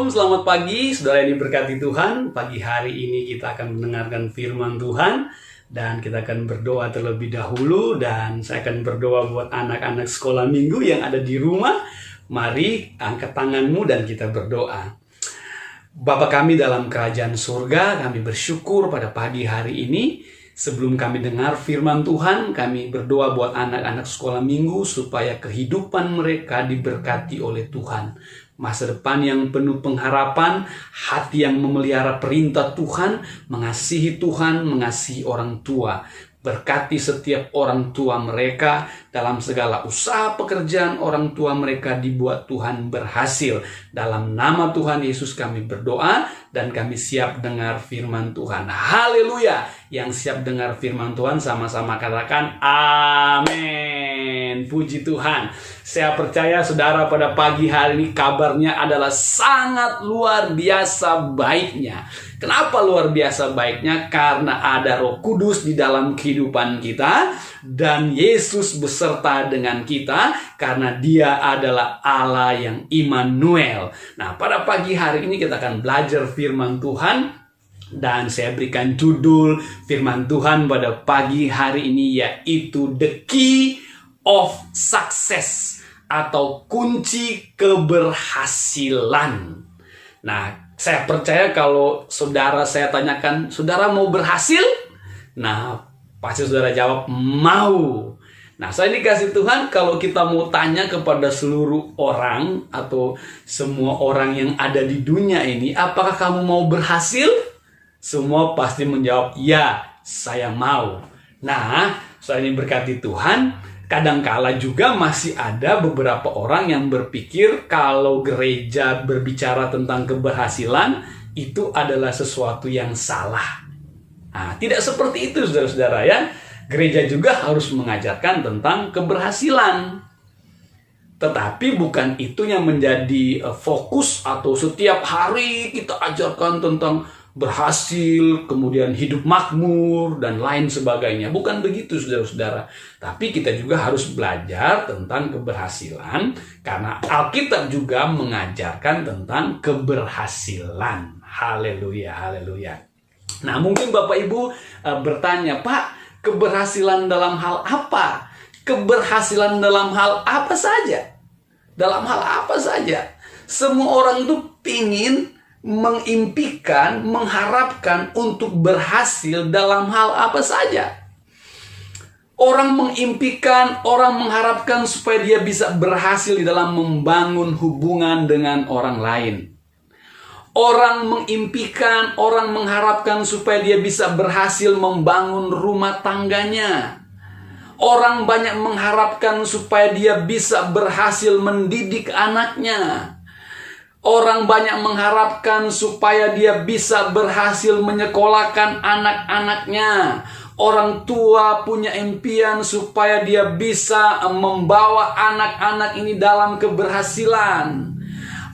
Shalom, selamat pagi, saudara yang diberkati Tuhan. Pagi hari ini kita akan mendengarkan firman Tuhan dan kita akan berdoa terlebih dahulu. Dan saya akan berdoa buat anak-anak sekolah minggu yang ada di rumah. Mari angkat tanganmu dan kita berdoa. Bapa kami dalam kerajaan surga, kami bersyukur pada pagi hari ini. Sebelum kami dengar firman Tuhan, kami berdoa buat anak-anak sekolah minggu supaya kehidupan mereka diberkati oleh Tuhan. Masa depan yang penuh pengharapan, hati yang memelihara perintah Tuhan, mengasihi Tuhan, mengasihi orang tua. Berkati setiap orang tua mereka dalam segala usaha pekerjaan orang tua mereka dibuat Tuhan berhasil. Dalam nama Tuhan Yesus kami berdoa dan kami siap dengar firman Tuhan. Haleluya! Yang siap dengar firman Tuhan sama-sama katakan amin. Puji Tuhan. Saya percaya saudara pada pagi hari ini kabarnya adalah sangat luar biasa baiknya. Kenapa luar biasa baiknya? Karena ada Roh Kudus di dalam kehidupan kita dan Yesus beserta dengan kita karena Dia adalah Allah yang Immanuel. Nah, pada pagi hari ini kita akan belajar firman Tuhan dan saya berikan judul firman Tuhan pada pagi hari ini yaitu The Key of Success atau kunci keberhasilan. Nah, saya percaya kalau saudara saya tanyakan, saudara mau berhasil? Nah, pasti saudara jawab, mau. Nah, saya dikasih Tuhan kalau kita mau tanya kepada seluruh orang atau semua orang yang ada di dunia ini, apakah kamu mau berhasil? Semua pasti menjawab, ya, saya mau. Nah, saya ini berkati Tuhan. Kadangkala juga masih ada beberapa orang yang berpikir kalau gereja berbicara tentang keberhasilan itu adalah sesuatu yang salah. Nah, tidak seperti itu saudara-saudara ya. Gereja juga harus mengajarkan tentang keberhasilan. Tetapi bukan itu yang menjadi fokus atau setiap hari kita ajarkan tentang berhasil, kemudian hidup makmur, dan lain sebagainya. Bukan begitu saudara-saudara. Tapi kita juga harus belajar tentang keberhasilan, karena Alkitab juga mengajarkan tentang keberhasilan. Haleluya, haleluya. Nah, mungkin Bapak Ibu bertanya, Pak, keberhasilan dalam hal apa? Keberhasilan dalam hal apa saja? Dalam hal apa saja? Semua orang itu pingin mengimpikan, mengharapkan untuk berhasil dalam hal apa saja. Orang mengimpikan, orang mengharapkan supaya dia bisa berhasil di dalam membangun hubungan dengan orang lain. Orang mengimpikan, orang mengharapkan supaya dia bisa berhasil membangun rumah tangganya. Orang banyak mengharapkan supaya dia bisa berhasil mendidik anaknya. Orang banyak mengharapkan supaya dia bisa berhasil menyekolahkan anak-anaknya. Orang tua punya impian supaya dia bisa membawa anak-anak ini dalam keberhasilan.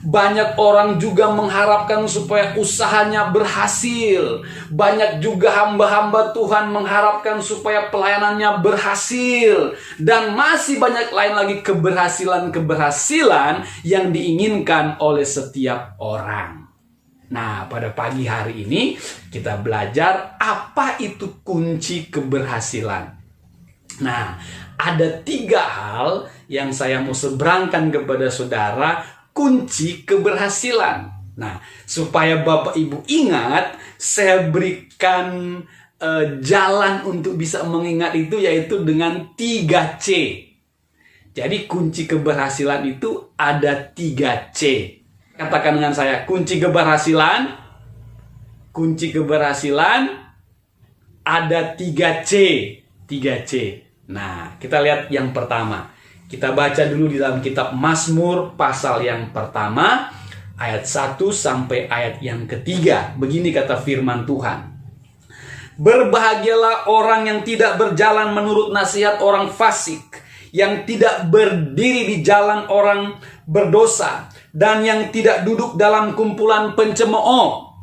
Banyak orang juga mengharapkan supaya usahanya berhasil. Banyak juga hamba-hamba Tuhan mengharapkan supaya pelayanannya berhasil. Dan masih banyak lain lagi keberhasilan-keberhasilan yang diinginkan oleh setiap orang. Nah, pada pagi hari ini kita belajar apa itu kunci keberhasilan. Nah, ada 3 hal yang saya mau seberangkan kepada saudara kunci keberhasilan. Nah, supaya Bapak Ibu ingat, saya berikan jalan untuk bisa mengingat itu yaitu dengan 3C. Jadi kunci keberhasilan itu ada 3C. Katakan dengan saya, kunci keberhasilan ada 3C. 3C. Nah, kita lihat yang pertama. Kita baca dulu di dalam kitab Mazmur pasal yang pertama, ayat 1 sampai ayat yang ketiga. Begini kata firman Tuhan. Berbahagialah orang yang tidak berjalan menurut nasihat orang fasik, yang tidak berdiri di jalan orang berdosa, dan yang tidak duduk dalam kumpulan pencemooh.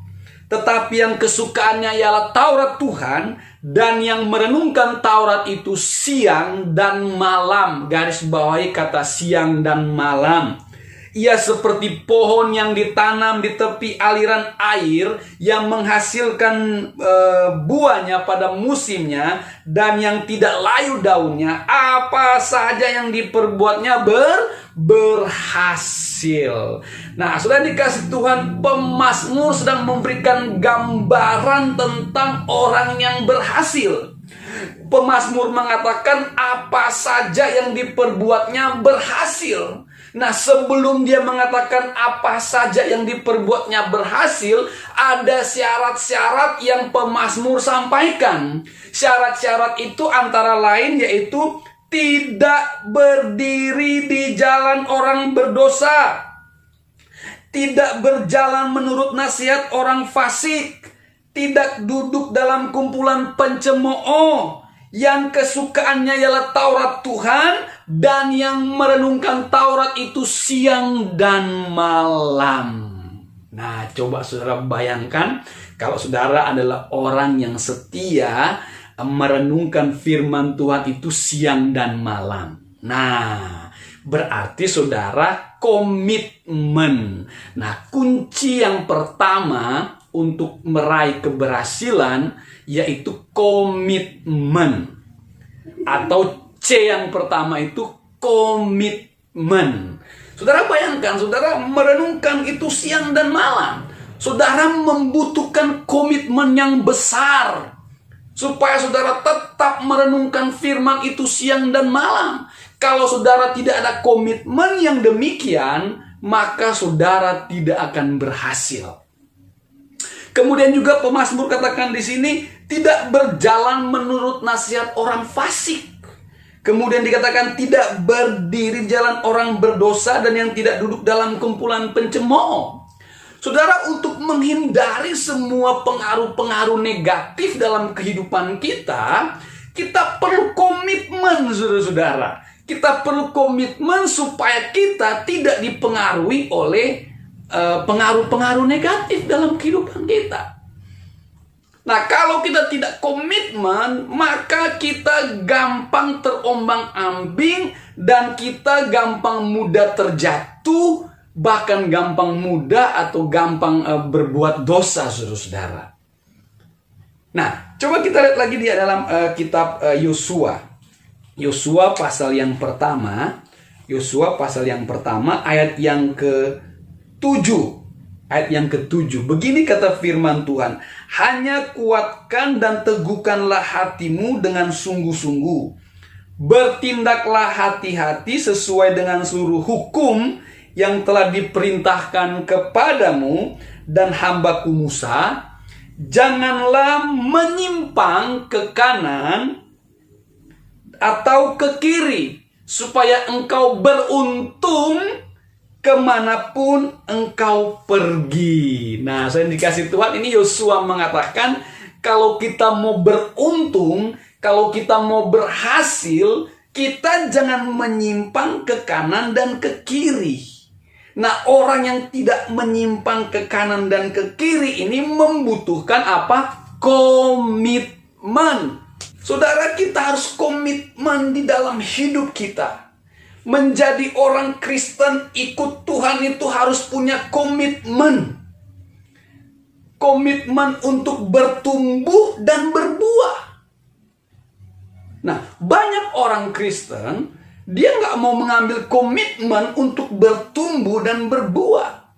Tetapi yang kesukaannya ialah Taurat Tuhan, dan yang merenungkan Taurat itu siang dan malam. Garis bawahi kata siang dan malam. Ia seperti pohon yang ditanam di tepi aliran air, yang menghasilkan buahnya pada musimnya, dan yang tidak layu daunnya. Apa saja yang diperbuatnya berhasil. Nah, sudah dikasih Tuhan, pemazmur sedang memberikan gambaran tentang orang yang berhasil. Pemazmur mengatakan apa saja yang diperbuatnya berhasil. Nah, sebelum dia mengatakan apa saja yang diperbuatnya berhasil, ada syarat-syarat yang pemazmur sampaikan. Syarat-syarat itu antara lain yaitu tidak berdiri di jalan orang berdosa, tidak berjalan menurut nasihat orang fasik, tidak duduk dalam kumpulan pencemooh, yang kesukaannya ialah Taurat Tuhan, dan yang merenungkan Taurat itu siang dan malam. Nah, coba saudara bayangkan kalau saudara adalah orang yang setia merenungkan firman Tuhan itu siang dan malam. Nah, berarti saudara komitmen. Nah, kunci yang pertama untuk meraih keberhasilan yaitu komitmen. Atau C yang pertama itu komitmen. Saudara bayangkan, saudara merenungkan itu siang dan malam. Saudara membutuhkan komitmen yang besar supaya saudara tetap merenungkan firman itu siang dan malam. Kalau saudara tidak ada komitmen yang demikian, maka saudara tidak akan berhasil. Kemudian juga pemazmur katakan di sini tidak berjalan menurut nasihat orang fasik. Kemudian dikatakan tidak berdiri jalan orang berdosa, dan yang tidak duduk dalam kumpulan pencemooh. Saudara, untuk menghindari semua pengaruh-pengaruh negatif dalam kehidupan kita, kita perlu komitmen, saudara-saudara. Kita perlu komitmen supaya kita tidak dipengaruhi oleh pengaruh-pengaruh negatif dalam kehidupan kita. Nah, kalau kita tidak komitmen, maka kita gampang terombang-ambing, dan kita gampang mudah terjatuh, bahkan gampang mudah atau gampang berbuat dosa, saudara-saudara. Nah, coba kita lihat lagi di dalam kitab Yosua. Yosua pasal yang pertama. Yosua pasal yang pertama ayat yang ke-7. Ayat yang ke-7. Begini kata firman Tuhan. Hanya kuatkan dan teguhkanlah hatimu dengan sungguh-sungguh. Bertindaklah hati-hati sesuai dengan seluruh hukum yang telah diperintahkan kepadamu dan hambaku Musa. Janganlah menyimpang ke kanan atau ke kiri, supaya engkau beruntung kemanapun engkau pergi. Nah, saya dikasih Tuhan, ini Yosua mengatakan kalau kita mau beruntung, kalau kita mau berhasil, kita jangan menyimpang ke kanan dan ke kiri. Nah, orang yang tidak menyimpang ke kanan dan ke kiri ini membutuhkan apa? Komitmen. Saudara, kita harus komitmen di dalam hidup kita. Menjadi orang Kristen ikut Tuhan itu harus punya komitmen. Komitmen untuk bertumbuh dan berbuah. Nah, banyak orang Kristen, dia nggak mau mengambil komitmen untuk bertumbuh dan berbuah.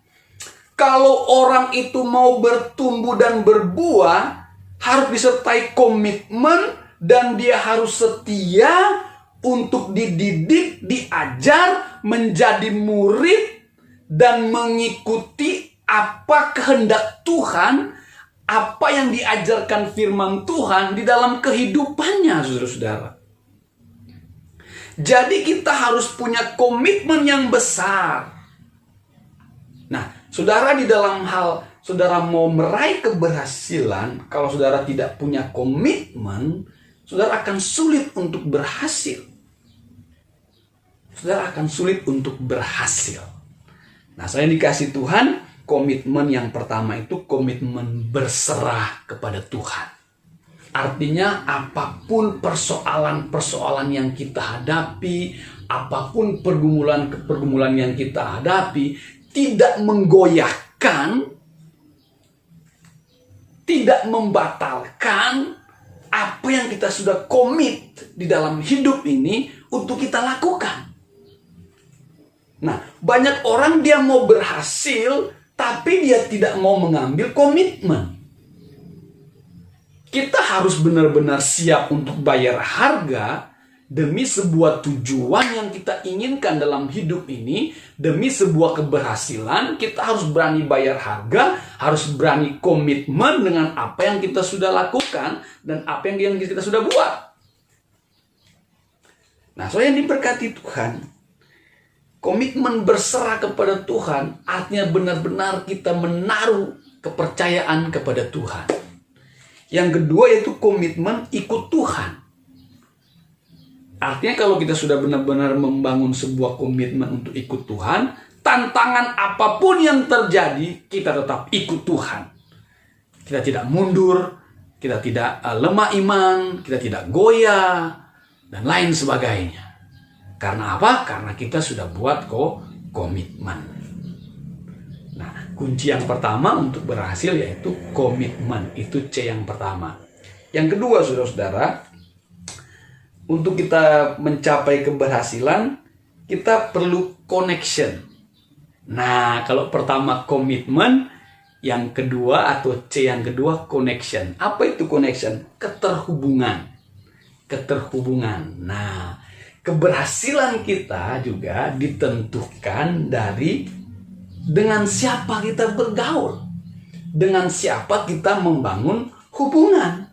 Kalau orang itu mau bertumbuh dan berbuah, harus disertai komitmen, dan dia harus setia untuk dididik, diajar, menjadi murid, dan mengikuti apa kehendak Tuhan, apa yang diajarkan firman Tuhan di dalam kehidupannya, saudara-saudara. Jadi kita harus punya komitmen yang besar. Nah, saudara, di dalam hal saudara mau meraih keberhasilan, kalau saudara tidak punya komitmen, saudara akan sulit untuk berhasil. Saudara akan sulit untuk berhasil. Nah, saya dikasih Tuhan, komitmen yang pertama itu komitmen berserah kepada Tuhan. Artinya apapun persoalan-persoalan yang kita hadapi, apapun pergumulan yang kita hadapi, tidak menggoyahkan, tidak membatalkan apa yang kita sudah komit di dalam hidup ini untuk kita lakukan. Nah, banyak orang dia mau berhasil, tapi dia tidak mau mengambil komitmen. Kita harus benar-benar siap untuk bayar harga demi sebuah tujuan yang kita inginkan dalam hidup ini, demi sebuah keberhasilan. Kita harus berani bayar harga, harus berani komitmen dengan apa yang kita sudah lakukan dan apa yang kita sudah buat. Nah, soalnya diberkati Tuhan, komitmen berserah kepada Tuhan artinya benar-benar kita menaruh kepercayaan kepada Tuhan. Yang kedua yaitu komitmen ikut Tuhan. Artinya kalau kita sudah benar-benar membangun sebuah komitmen untuk ikut Tuhan, tantangan apapun yang terjadi, kita tetap ikut Tuhan. Kita tidak mundur, kita tidak lemah iman, kita tidak goyah, dan lain sebagainya. Karena apa? Karena kita sudah buat komitmen. Nah, kunci yang pertama untuk berhasil yaitu komitmen. Itu C yang pertama. Yang kedua, saudara-saudara, untuk kita mencapai keberhasilan, kita perlu connection. Nah, kalau pertama komitmen, yang kedua atau C yang kedua connection. Apa itu connection? Keterhubungan. Keterhubungan. Nah, keberhasilan kita juga ditentukan dengan siapa kita bergaul, dengan siapa kita membangun hubungan.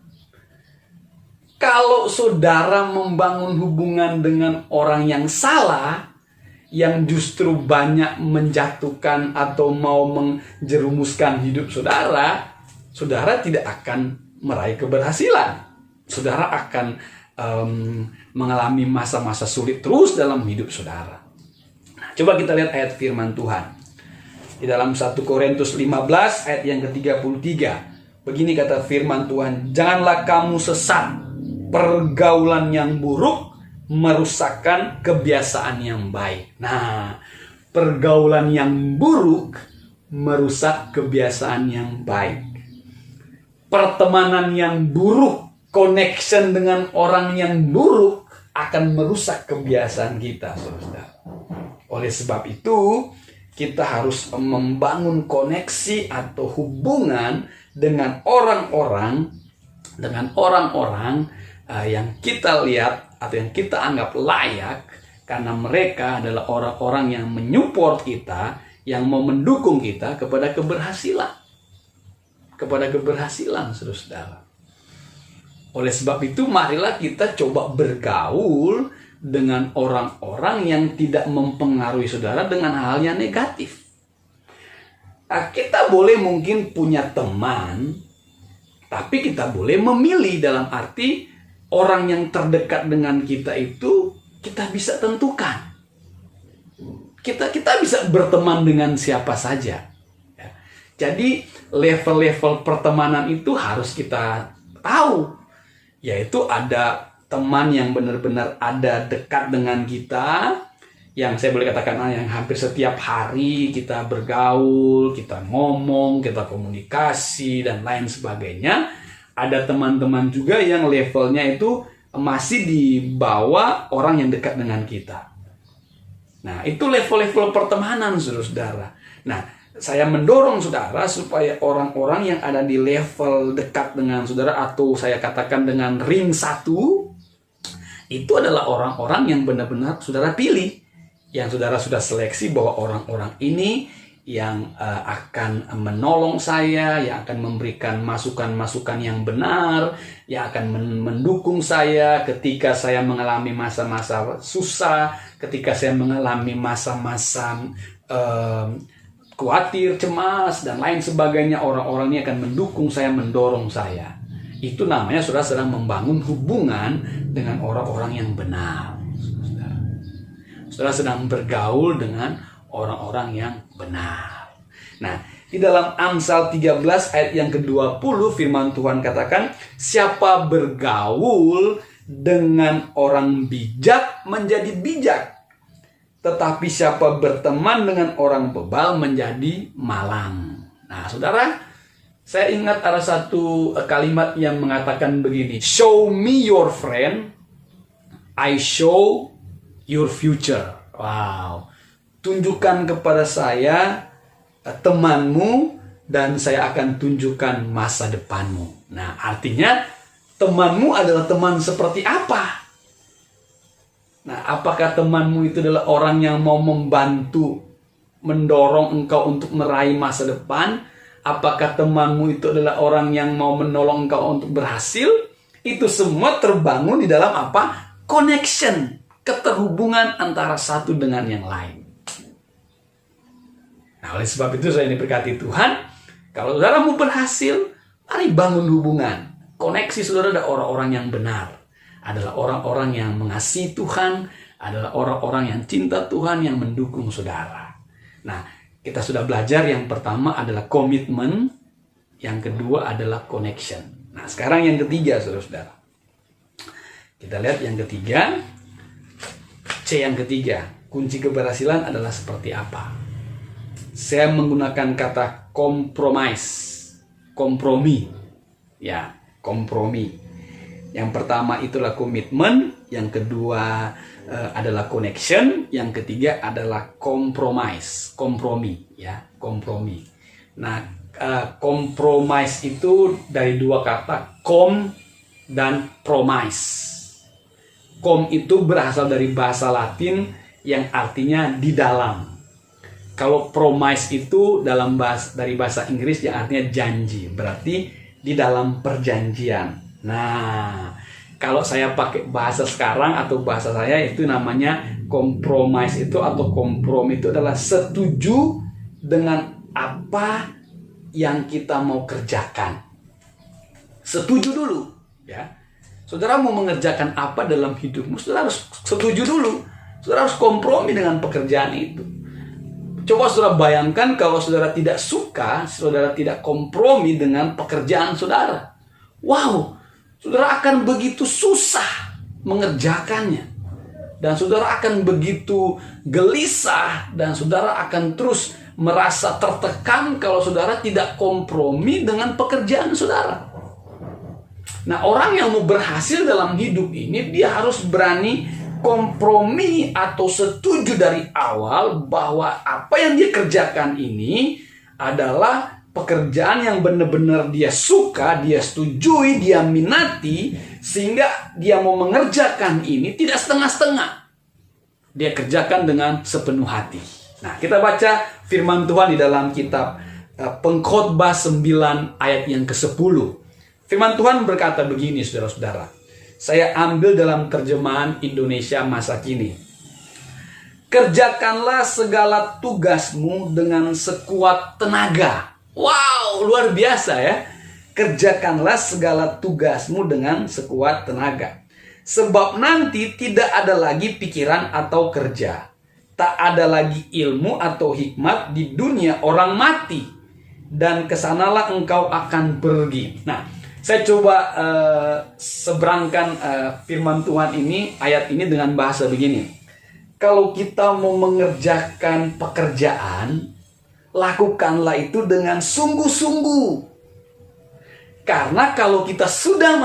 Kalau saudara membangun hubungan dengan orang yang salah, yang justru banyak menjatuhkan atau mau menjerumuskan hidup saudara, saudara tidak akan meraih keberhasilan. Saudara akan mengalami masa-masa sulit terus dalam hidup saudara. Nah, coba kita lihat ayat firman Tuhan. Di dalam 1 Korintus 15 ayat yang ke-33. Begini kata firman Tuhan, janganlah kamu sesat, pergaulan yang buruk merusakkan kebiasaan yang baik. Nah, pergaulan yang buruk merusak kebiasaan yang baik. Pertemanan yang buruk, connection dengan orang yang buruk akan merusak kebiasaan kita, saudara. Oleh sebab itu, kita harus membangun koneksi atau hubungan dengan orang-orang yang kita lihat atau yang kita anggap layak, karena mereka adalah orang-orang yang menyupport kita, yang mau mendukung kita kepada keberhasilan. Kepada keberhasilan, saudara. Oleh sebab itu, marilah kita coba bergaul dengan orang-orang yang tidak mempengaruhi saudara dengan hal yang negatif. Nah, kita boleh mungkin punya teman, tapi kita boleh memilih, dalam arti orang yang terdekat dengan kita itu kita bisa tentukan. Kita bisa berteman dengan siapa saja. Ya. Jadi level-level pertemanan itu harus kita tahu. Yaitu ada teman yang benar-benar ada dekat dengan kita, yang saya boleh katakan yang hampir setiap hari kita bergaul, kita ngomong, kita komunikasi, dan lain sebagainya. Ada teman-teman juga yang levelnya itu masih di bawah orang yang dekat dengan kita. Nah, itu level-level pertemanan, saudara. Nah, saya mendorong saudara supaya orang-orang yang ada di level dekat dengan saudara, atau saya katakan dengan ring 1, itu adalah orang-orang yang benar-benar saudara pilih, yang saudara sudah seleksi bahwa orang-orang ini yang akan menolong saya, yang akan memberikan masukan-masukan yang benar, yang akan mendukung saya ketika saya mengalami masa-masa susah, ketika saya mengalami masa-masa khawatir, cemas, dan lain sebagainya. Orang-orang ini akan mendukung saya, mendorong saya. Itu namanya saudara sedang membangun hubungan dengan orang-orang yang benar. Saudara sedang bergaul dengan orang-orang yang benar. Nah, di dalam Amsal 13 ayat yang ke-20 firman Tuhan katakan, siapa bergaul dengan orang bijak menjadi bijak, Tetapi siapa berteman dengan orang bebal menjadi malang. Nah, saudara, saya ingat ada satu kalimat yang mengatakan begini. Show me your friend, I show your future. Wow. Tunjukkan kepada saya temanmu dan saya akan tunjukkan masa depanmu. Nah, artinya temanmu adalah teman seperti apa? Nah, apakah temanmu itu adalah orang yang mau membantu, mendorong engkau untuk meraih masa depan? Apakah temanmu itu adalah orang yang mau menolong engkau untuk berhasil? Itu semua terbangun di dalam apa? Connection, keterhubungan antara satu dengan yang lain. Nah, oleh sebab itu saya diberkati Tuhan. Kalau saudara mau berhasil, mari bangun hubungan. Koneksi saudara ada orang-orang yang benar. Adalah orang-orang yang mengasihi Tuhan, adalah orang-orang yang cinta Tuhan, yang mendukung saudara. Nah, kita sudah belajar yang pertama adalah komitmen, yang kedua adalah connection. Nah, sekarang yang ketiga, saudara-saudara. Kita lihat yang ketiga, C yang ketiga. Kunci keberhasilan adalah seperti apa? Saya menggunakan kata kompromi. Ya, kompromi. Yang pertama itulah komitmen, yang kedua adalah connection, yang ketiga adalah kompromi, ya, kompromi. Nah, compromise itu dari dua kata, com dan promise. Com itu berasal dari bahasa Latin yang artinya di dalam. Kalau promise itu dari bahasa Inggris yang artinya janji, berarti di dalam perjanjian. Nah, kalau saya pakai bahasa sekarang atau bahasa saya itu namanya compromise itu atau kompromi itu adalah setuju dengan apa yang kita mau kerjakan. Setuju dulu, ya. Saudara mau mengerjakan apa dalam hidupmu, saudara harus setuju dulu. Saudara harus kompromi dengan pekerjaan itu. Coba saudara bayangkan kalau saudara tidak suka, saudara tidak kompromi dengan pekerjaan saudara. Wow, saudara akan begitu susah mengerjakannya. Dan saudara akan begitu gelisah. Dan saudara akan terus merasa tertekan kalau saudara tidak kompromi dengan pekerjaan saudara. Nah, orang yang mau berhasil dalam hidup ini, dia harus berani kompromi atau setuju dari awal bahwa apa yang dia kerjakan ini adalah pekerjaan yang benar-benar dia suka, dia setujui, dia minati, sehingga dia mau mengerjakan ini tidak setengah-setengah. Dia kerjakan dengan sepenuh hati. Nah, kita baca firman Tuhan di dalam kitab Pengkhotbah 9 ayat yang ke-10. Firman Tuhan berkata begini, saudara-saudara. Saya ambil dalam terjemahan Indonesia masa kini. Kerjakanlah segala tugasmu dengan sekuat tenaga. Wow, luar biasa ya. Kerjakanlah segala tugasmu dengan sekuat tenaga. Sebab nanti tidak ada lagi pikiran atau kerja. Tak ada lagi ilmu atau hikmat di dunia orang mati. Dan kesanalah engkau akan pergi. Nah, saya coba seberangkan firman Tuhan ini, ayat ini dengan bahasa begini. Kalau kita mau mengerjakan pekerjaan, lakukanlah itu dengan sungguh-sungguh. Karena kalau kita sudah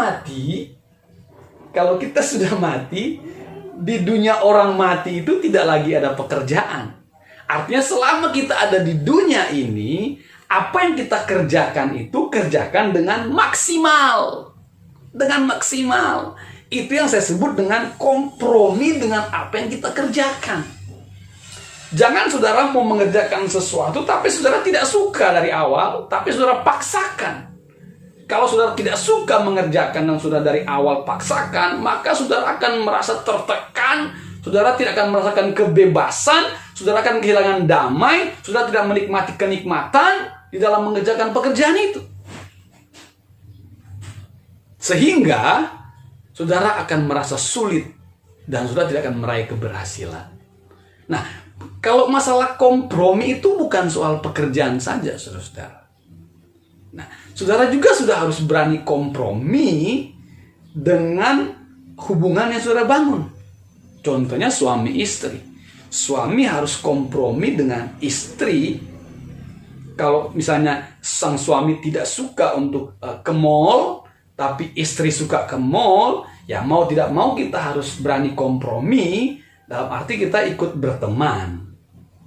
mati, di dunia orang mati itu tidak lagi ada pekerjaan. Artinya selama kita ada di dunia ini, apa yang kita kerjakan itu kerjakan dengan maksimal. Dengan maksimal. Itu yang saya sebut dengan kompromi dengan apa yang kita kerjakan. Jangan saudara mau mengerjakan sesuatu tapi saudara tidak suka dari awal, tapi saudara paksakan. Kalau saudara tidak suka mengerjakan dan saudara dari awal paksakan, maka saudara akan merasa tertekan, saudara tidak akan merasakan kebebasan, saudara akan kehilangan damai, saudara tidak menikmati kenikmatan di dalam mengerjakan pekerjaan itu. Sehingga saudara akan merasa sulit dan saudara tidak akan meraih keberhasilan. Nah, kalau masalah kompromi itu bukan soal pekerjaan saja, saudara. Nah, saudara juga sudah harus berani kompromi dengan hubungan yang saudara bangun. Contohnya suami istri. suami harus kompromi dengan istri. Kalau misalnya sang suami tidak suka untuk ke mall, tapi istri suka ke mall, ya mau tidak mau kita harus berani kompromi, dalam arti kita ikut berteman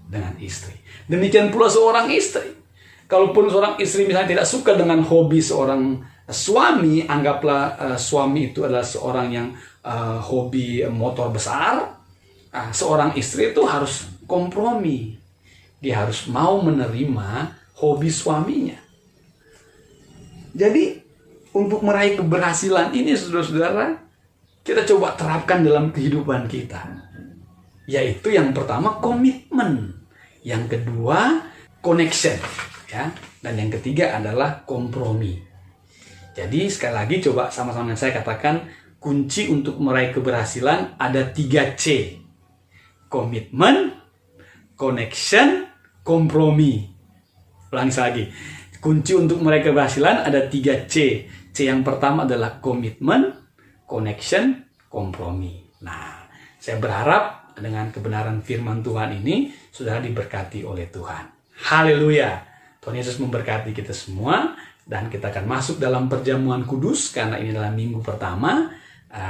dengan istri. Demikian pula seorang istri. Kalaupun seorang istri misalnya tidak suka dengan hobi seorang suami, anggaplah suami itu adalah seorang yang hobi motor besar, seorang istri itu harus kompromi. Dia harus mau menerima hobi suaminya. Jadi untuk meraih keberhasilan ini, saudara-saudara, kita coba terapkan dalam kehidupan kita. Yaitu yang pertama komitmen, yang kedua connection, ya, dan yang ketiga adalah kompromi. Jadi sekali lagi coba sama-sama dengan saya katakan, kunci untuk meraih keberhasilan ada 3C. Komitmen, connection, kompromi. Ulangi lagi. Kunci untuk meraih keberhasilan ada 3C. C yang pertama adalah komitmen, connection, kompromi. Nah, saya berharap dengan kebenaran firman Tuhan ini, saudara diberkati oleh Tuhan. Haleluya. Tuhan Yesus memberkati kita semua. Dan kita akan masuk dalam perjamuan kudus. Karena ini adalah minggu pertama,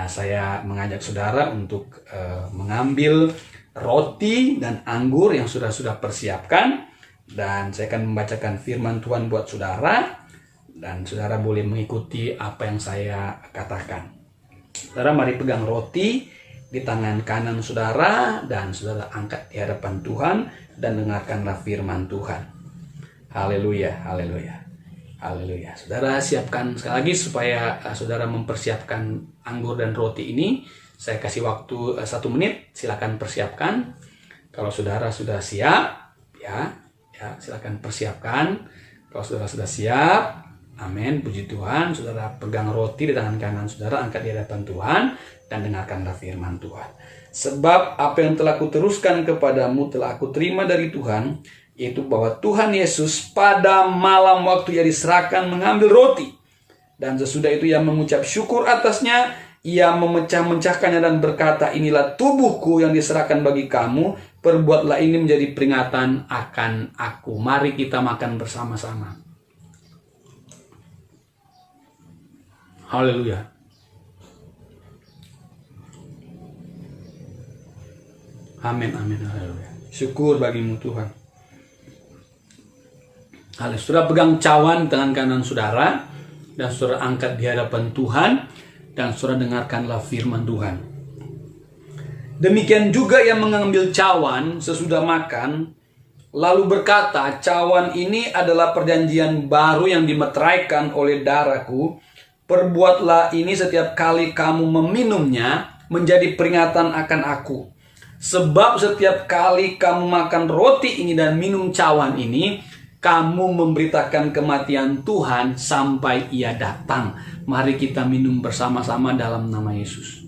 saya mengajak saudara untuk mengambil roti dan anggur yang sudah persiapkan. Dan saya akan membacakan firman Tuhan buat saudara. Dan saudara boleh mengikuti apa yang saya katakan. Saudara mari pegang roti di tangan kanan saudara. Dan saudara angkat di hadapan Tuhan. Dan dengarkanlah firman Tuhan. Haleluya, haleluya. Haleluya. Saudara siapkan sekali lagi supaya saudara mempersiapkan anggur dan roti ini. Saya kasih waktu 1 menit. Silakan persiapkan. Kalau saudara sudah siap, ya silakan persiapkan. Kalau saudara sudah siap, amin, puji Tuhan. Saudara pegang roti di tangan kanan saudara, angkat di hadapan Tuhan dan dengarkanlah firman Tuhan. Sebab apa yang telah kuteruskan kepadamu telah aku terima dari Tuhan, yaitu bahwa Tuhan Yesus pada malam waktu ia diserahkan mengambil roti. Dan sesudah itu ia mengucap syukur atasnya, ia memecah-mecahkannya dan berkata, inilah tubuhku yang diserahkan bagi kamu, perbuatlah ini menjadi peringatan akan aku. Mari kita makan bersama-sama. Haleluya. Amin, amin, haleluya. Syukur bagimu Tuhan. Haleluya. Saudara pegang cawan tangan kanan saudara dan saudara angkat di hadapan Tuhan dan saudara dengarkanlah firman Tuhan. Demikian juga yang mengambil cawan sesudah makan lalu berkata, cawan ini adalah perjanjian baru yang dimeteraikan oleh darahku. Perbuatlah ini setiap kali kamu meminumnya menjadi peringatan akan aku. Sebab setiap kali kamu makan roti ini dan minum cawan ini, kamu memberitakan kematian Tuhan sampai ia datang. Mari kita minum bersama-sama dalam nama Yesus.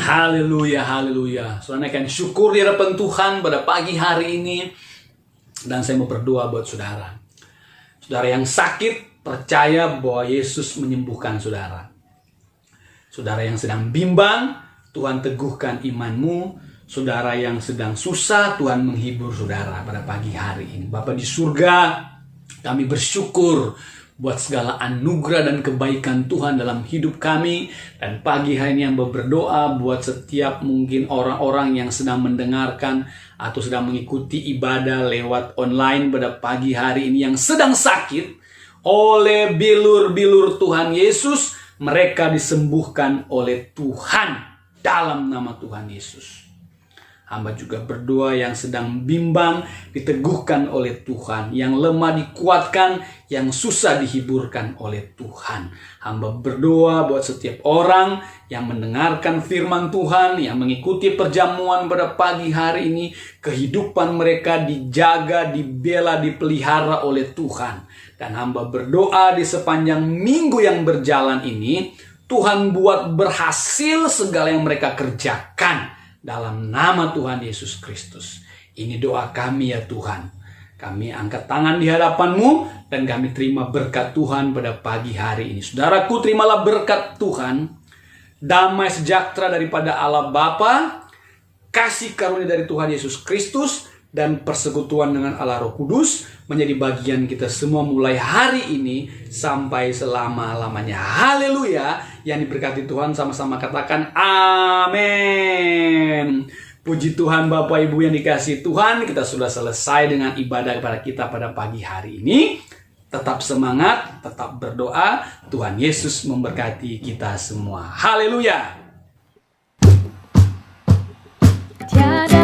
Haleluya, haleluya. Saudara akan syukur di hadapan Tuhan pada pagi hari ini. Dan saya mau berdoa buat saudara. Saudara yang sakit, percaya bahwa Yesus menyembuhkan saudara. Saudara yang sedang bimbang, Tuhan teguhkan imanmu. Saudara yang sedang susah, Tuhan menghibur saudara pada pagi hari ini. Bapa di surga, kami bersyukur buat segala anugerah dan kebaikan Tuhan dalam hidup kami. Dan pagi hari ini yang berdoa buat setiap mungkin orang-orang yang sedang mendengarkan atau sedang mengikuti ibadah lewat online pada pagi hari ini yang sedang sakit. Oleh bilur-bilur Tuhan Yesus, mereka disembuhkan oleh Tuhan dalam nama Tuhan Yesus. Hamba juga berdoa yang sedang bimbang diteguhkan oleh Tuhan, yang lemah dikuatkan, yang susah dihiburkan oleh Tuhan. Hamba berdoa buat setiap orang yang mendengarkan firman Tuhan, yang mengikuti perjamuan pada pagi hari ini, kehidupan mereka dijaga, dibela, dipelihara oleh Tuhan. Dan hamba berdoa di sepanjang minggu yang berjalan ini, Tuhan buat berhasil segala yang mereka kerjakan. Dalam nama Tuhan Yesus Kristus. Ini doa kami ya Tuhan. Kami angkat tangan di hadapan-Mu dan kami terima berkat Tuhan pada pagi hari ini. Saudaraku, terimalah berkat Tuhan damai sejahtera daripada Allah Bapa, kasih karunia dari Tuhan Yesus Kristus, dan persekutuan dengan Allah Roh Kudus menjadi bagian kita semua mulai hari ini sampai selama-lamanya. Haleluya. Yang diberkati Tuhan sama-sama katakan amin. Puji Tuhan Bapak Ibu yang dikasihi Tuhan, kita sudah selesai dengan ibadah kepada kita pada pagi hari ini. Tetap semangat, tetap berdoa. Tuhan Yesus memberkati kita semua. Haleluya. Tiada